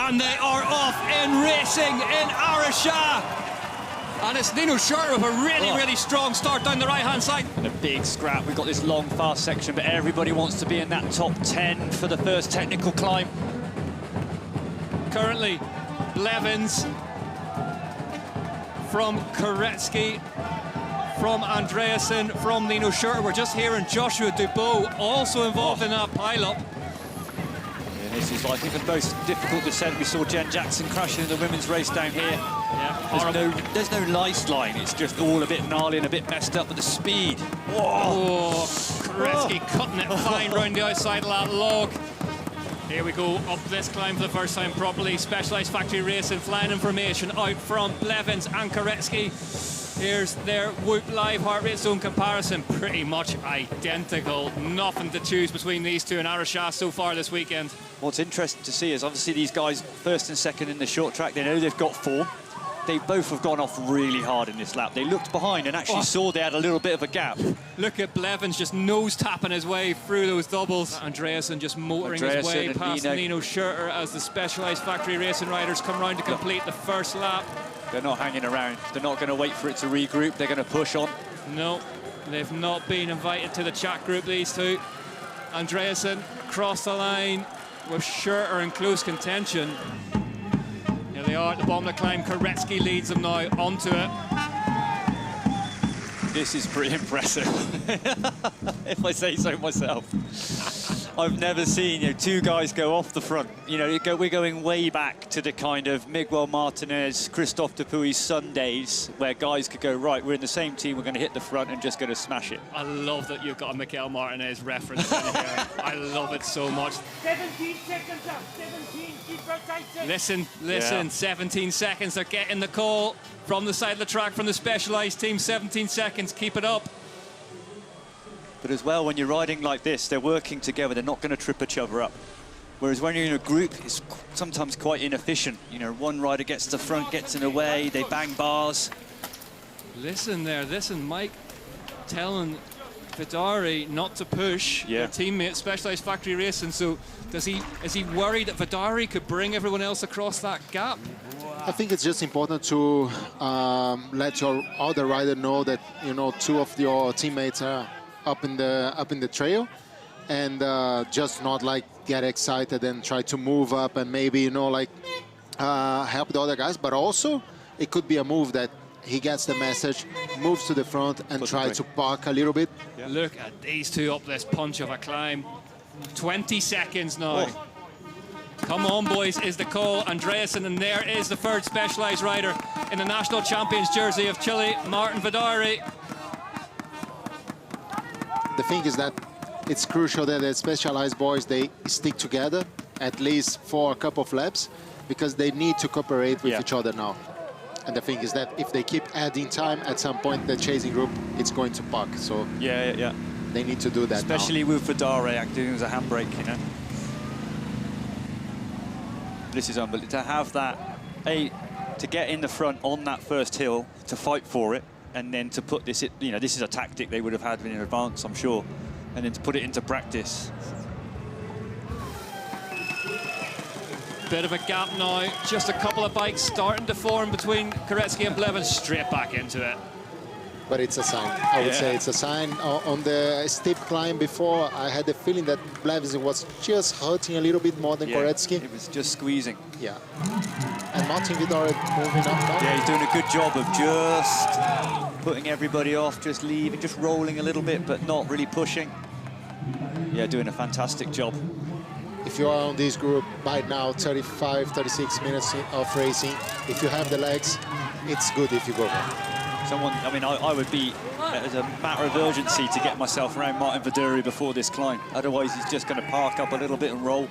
And they are off in racing in Araxá. And it's Nino Schurter with a really strong start down the right-hand side. And a big scrap. We've got this long, fast section, but everybody wants to be in that top 10 for the first technical climb. Currently, Blevins from Koretsky, from Andreasen, from Nino Schurter. We're just hearing Joshua Dubois also involved in that pile-up. Yeah, this is, I think, the most difficult descent. We saw Jen Jackson crashing in the women's race down here. Yeah, there's no lice line. It's just all a bit gnarly and a bit messed up with the speed. Oh, Koretsky cutting it fine round the outside of that log. Here we go, up this climb for the first time properly. Specialised factory racing, flying information out from Blevins and Koretsky. Here's their Whoop Live heart rate zone comparison. Pretty much identical. Nothing to choose between these two in Araxá so far this weekend. What's interesting to see is obviously these guys, first and second in the short track, they know they've got form. They both have gone off really hard in this lap. They looked behind and actually saw they had a little bit of a gap. Look at Blevins just nose-tapping his way through those doubles. Andreasen just motoring his way past Nino Schurter as the Specialised factory racing riders come round to complete the first lap. They're not hanging around. They're not going to wait for it to regroup. They're going to push on. No, they've not been invited to the chat group, these two. Andreasen crossed the line with Schurter in close contention. Here they are at the bottom of the climb. Koretsky leads them now onto it. This is pretty impressive, if I say so myself. I've never seen two guys go off the front. We're going way back to the kind of Miguel Martinez, Christophe Dupuis Sundays, where guys could go, right, we're in the same team, we're going to hit the front and just going to smash it. I love that you've got a Miguel Martinez reference in here. I love it so much. 17 seconds up, 17, keep her tight. Listen, 17 seconds. They're getting the call from the side of the track from the Specialised team. 17 seconds, keep it up. But as well, when you're riding like this, they're working together. They're not going to trip each other up. Whereas when you're in a group, it's sometimes quite inefficient. One rider gets to the front, gets in the way, they bang bars. Listen, Mike telling Vidari not to push their teammate, Specialised factory racing. So is he worried that Vidari could bring everyone else across that gap? I think it's just important to let your other rider know that two of your teammates are up in the trail, and just not get excited and try to move up and maybe help the other guys. But also it could be a move that he gets the message, moves to the front and try to park a little bit. Yeah. Look at these two up this punch of a climb. 20 seconds now. Come on, boys, is the call. Andreasen, and there is the third Specialised rider in the national champions jersey of Chile, Martin Vidari. The thing is that it's crucial that the Specialised boys, they stick together at least for a couple of laps, because they need to cooperate with each other now. And the thing is that if they keep adding time, at some point the chasing group, it's going to park. So they need to do that especially now. with Vidari acting as a handbrake, This is unbelievable. To have that, to get in the front on that first hill, to fight for it, and then to put this, this is a tactic they would have had in advance, I'm sure, and then to put it into practice. Bit of a gap now, just a couple of bikes starting to form between Koretsky and Blevins. Straight back into it. But it's a sign. I would say it's a sign. On the steep climb before, I had the feeling that Blevins was just hurting a little bit more than Koretsky. It was just squeezing. Yeah. And Martin Vidari moving up now. Yeah, he's doing a good job of just putting everybody off, just leaving, just rolling a little bit, but not really pushing. Yeah, doing a fantastic job. If you are on this group by now, 35, 36 minutes of racing, if you have the legs, it's good if you go there. I would be, as a matter of urgency, to get myself around Martin Vidari before this climb. Otherwise, he's just going to park up a little bit and roll.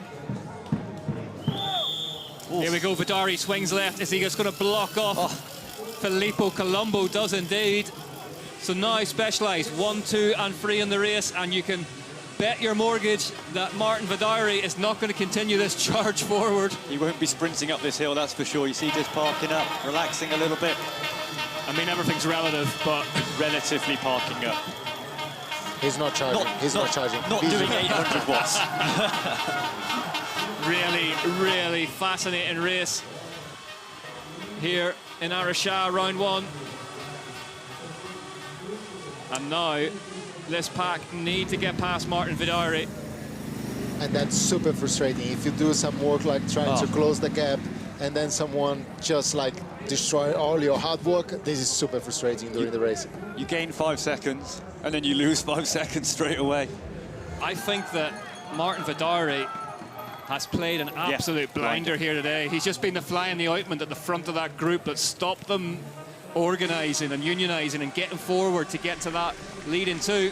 Oof. Here we go, Vidari swings left. Is he just going to block off? Filippo Colombo does indeed. So now Specialised 1, 2 and 3 in the race, and you can bet your mortgage that Martin Vidari is not going to continue this charge forward. He won't be sprinting up this hill, that's for sure. You see just parking up, relaxing a little bit. I mean, everything's relative, but relatively parking up. He's not charging. He's not charging. Not doing 800 watts. Really, really fascinating race here in Araxá, round 1. And now this pack need to get past Martin Vidari. And that's super frustrating. If you do some work like trying to close the gap and then someone just like destroy all your hard work, this is super frustrating during the race. You gain 5 seconds and then you lose 5 seconds straight away. I think that Martin Vidari has played an absolute blinder here today. He's just been the fly in the ointment at the front of that group that stopped them organising and unionising and getting forward to get to that leading 2.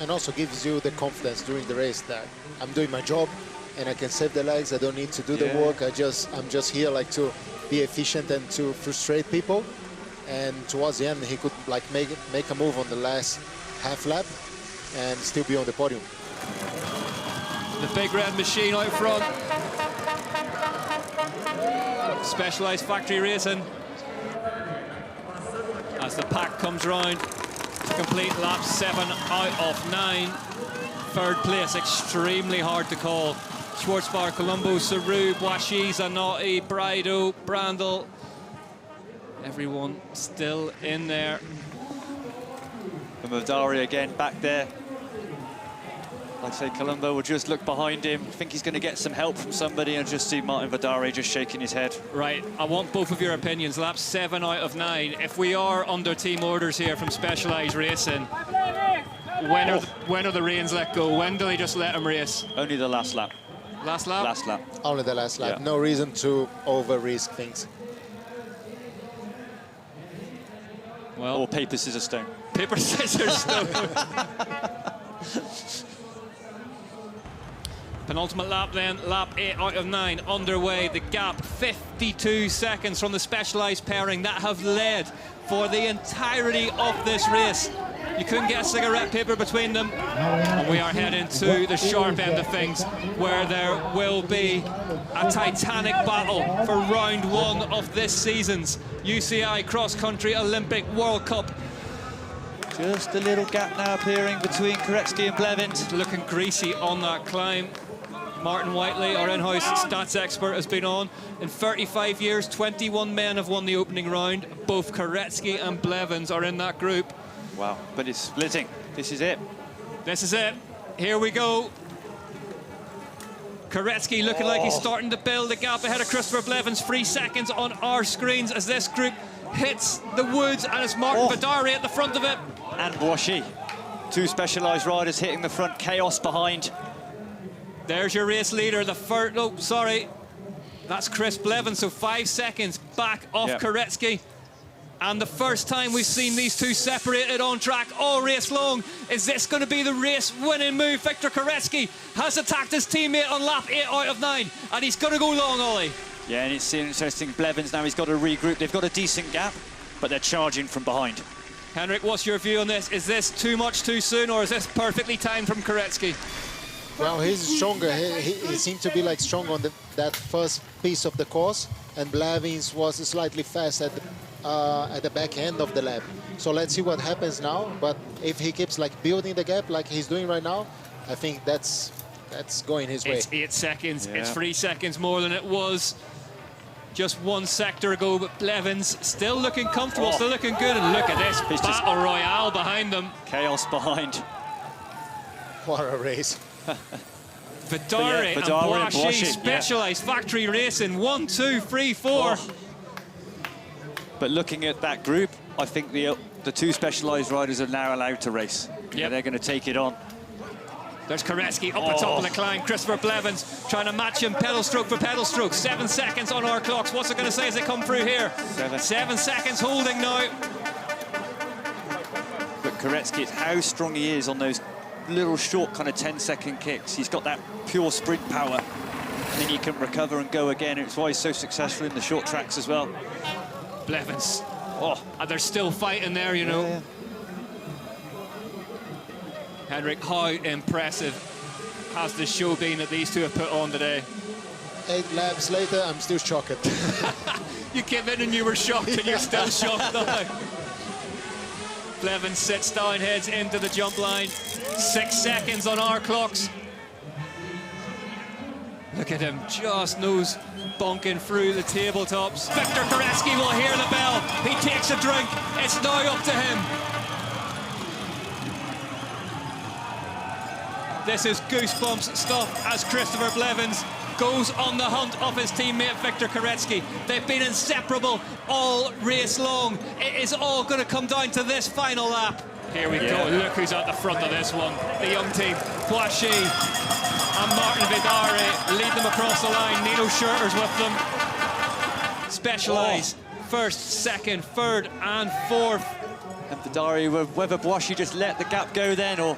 And also gives you the confidence during the race that I'm doing my job and I can save the legs. I don't need to do the work. I'm just here like to be efficient and to frustrate people. And towards the end, he could like make a move on the last half lap and still be on the podium. The big red machine out front. Specialized factory racing. As the pack comes round to complete lap 7 out of 9. Third place, extremely hard to call. Schwarzbauer, Colombo, Saru, Boishy, Zanotti, Brido, Brandl. Everyone still in there. And Vidari again back there. I'd say Colombo will just look behind him. I think he's going to get some help from somebody and just see Martin Vidari just shaking his head. Right, I want both of your opinions. Lap 7 out of 9. If we are under team orders here from Specialized Racing, when are the reins let go? When do they just let him race? Only the last lap. Last lap? Last lap. Only the last lap. Yeah. No reason to over-risk things. Well, Or paper, scissors, stone. paper, scissors, stone. Penultimate lap then, lap 8 out of 9 underway. The gap 52 seconds from the Specialized pairing that have led for the entirety of this race. You couldn't get a cigarette paper between them. And we are heading to the sharp end of things, where there will be a titanic battle for round 1 of this season's UCI Cross Country Olympic World Cup. Just a little gap now appearing between Koretsky and Blevins. Looking greasy on that climb. Martin Whiteley, our in-house stats expert, has been on. In 35 years, 21 men have won the opening round. Both Koretsky and Blevins are in that group. Wow, but it's splitting. This is it. This is it. Here we go. Koretsky looking like he's starting to build a gap ahead of Christopher Blevins. 3 seconds on our screens as this group hits the woods, and it's Martin Vidari at the front of it. And Boishy. 2 Specialized riders hitting the front, chaos behind. There's your race leader, the first, oh, sorry. That's Chris Blevins, so 5 seconds back off Koretsky. And the first time we've seen these two separated on track all race long. Is this going to be the race-winning move? Victor Koretsky has attacked his teammate on lap 8 out of 9, and he's going to go long, Ollie. Yeah, and it's interesting. Blevins now, he's got to regroup. They've got a decent gap, but they're charging from behind. Henrik, what's your view on this? Is this too much too soon, or is this perfectly timed from Koretsky? Well, he's stronger. He seemed to be like strong on that first piece of the course, and Blevins was slightly fast at the back end of the lap. So let's see what happens now. But if he keeps like building the gap like he's doing right now, I think that's going his way. It's 8 seconds. Yeah. It's 3 seconds more than it was just 1 sector ago. But Blevins still looking comfortable, still looking good. And look at this battle royale behind them. Chaos behind. What a race. Vidari and Boishy, Specialized Factory Racing, 1, 2, 3, 4. But looking at that group, I think the 2 Specialized riders are now allowed to race. Yeah, they're going to take it on. There's Koretsky up the top of the climb. Christopher Blevins trying to match him pedal stroke for pedal stroke. 7 seconds on our clocks. What's it going to say as they come through here? 7 seconds holding now. But Koretsky, it's how strong he is on those little short kind of 10-second kicks. He's got that pure sprint power. And then he can recover and go again. It's why he's so successful in the short tracks as well. Blevins. And they're still fighting there, you know. Yeah. Henrik, how impressive has the show been that these two have put on today? 8 laps later, I'm still shocked. You came in and you were shocked, and you're still shocked now. Blevins sits down, heads into the jump line. 6 seconds on our clocks. Look at him, just nose bonking through the tabletops. Viktor Koretsky will hear the bell. He takes a drink. It's now up to him. This is goosebumps stuff as Christopher Blevins goes on the hunt of his teammate Viktor Koretsky. They've been inseparable all race long. It is all going to come down to this final lap. Here we go. Look who's at the front of this one. The young team, Boischy and Martin Vidari lead them across the line. Nino Schurter's with them. Specialized first, second, third and fourth. And Vidari, whether Boischy just let the gap go then, or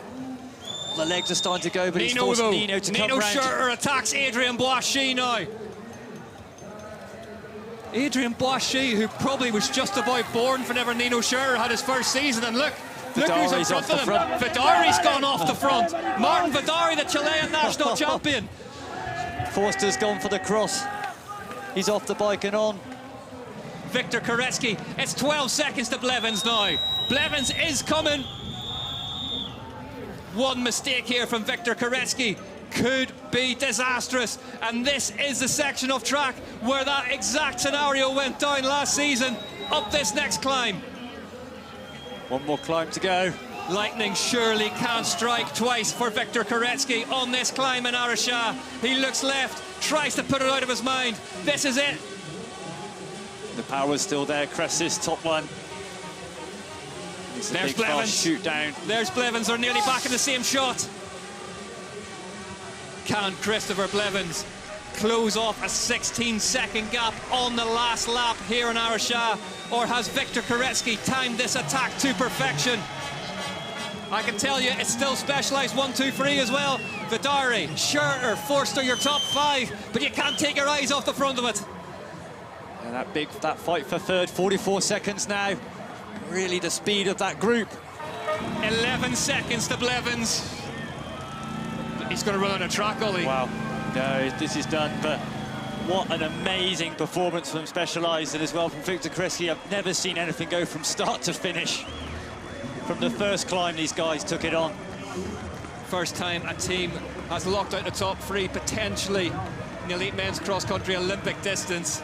the legs are starting to go, but he's forced Nino to come round. Nino Schurter attacks Adrien Boischy now. Adrien Boischy, who probably was just about born whenever Nino Schurter had his first season, and look who's in front of him. Vidari's gone off the front. Martin Vidari, the Chilean national champion. Forster's gone for the cross. He's off the bike and on. Viktor Koretsky, it's 12 seconds to Blevins now. Blevins is coming. One mistake here from Viktor Koretsky could be disastrous, and this is the section of track where that exact scenario went down last season. Up this next climb. One more climb to go. Lightning surely can't strike twice for Viktor Koretsky on this climb in Araxá. He looks left, tries to put it out of his mind. This is it. The power is still there. Cress's top one. There's Blevins. Shoot down. There's Blevins. They're nearly back in the same shot. Can Christopher Blevins close off a 16-second gap on the last lap here in Araxá, or has Viktor Koretsky timed this attack to perfection? I can tell you it's still Specialized 1, 2, 3 as well. Vidari, Schurter, Forster, your top 5, but you can't take your eyes off the front of it. And that fight for third, 44 seconds now. Really the speed of that group. 11 seconds to Blevins. He's going to run out of track, Ollie. Wow. No, this is done, but what an amazing performance from Specialized, and as well from Viktor Koretsky. I've never seen anything go from start to finish. From the first climb, these guys took it on. First time a team has locked out the top 3, potentially in the elite men's cross-country Olympic distance.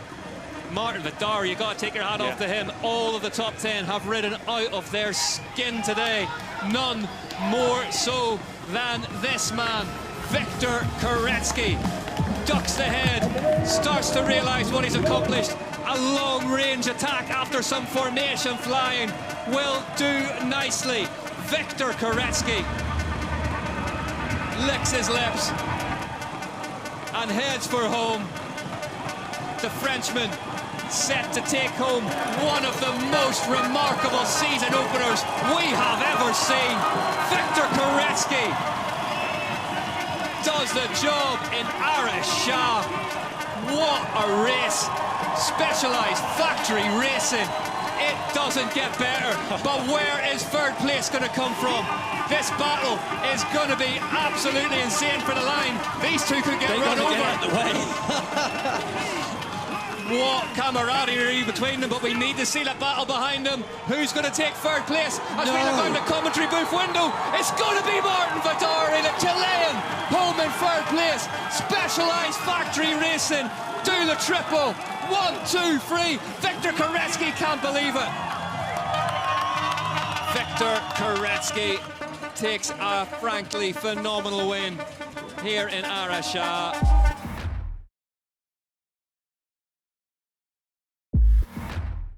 Martin Vidari, you got to take your hat off to him. All of the top 10 have ridden out of their skin today. None more so than this man, Viktor Koretsky. Ducks the head, starts to realize what he's accomplished. A long-range attack after some formation flying will do nicely. Viktor Koretsky licks his lips and heads for home. The Frenchman set to take home one of the most remarkable season openers we have ever seen. Viktor Koretsky does the job in Araxá. What a race. Specialized factory racing. It doesn't get better. But where is third place going to come from? This battle is going to be absolutely insane for the line. These two could get run over. Get out the way. What camaraderie between them, but we need to see that battle behind them. Who's going to take third place? As we look out the commentary booth window, it's going to be Martin Vidari, the Chilean, home in third place. Specialized factory racing, do the triple. 1, 2, 3. Viktor Koretsky can't believe it. Viktor Koretsky takes a frankly phenomenal win here in Araxá.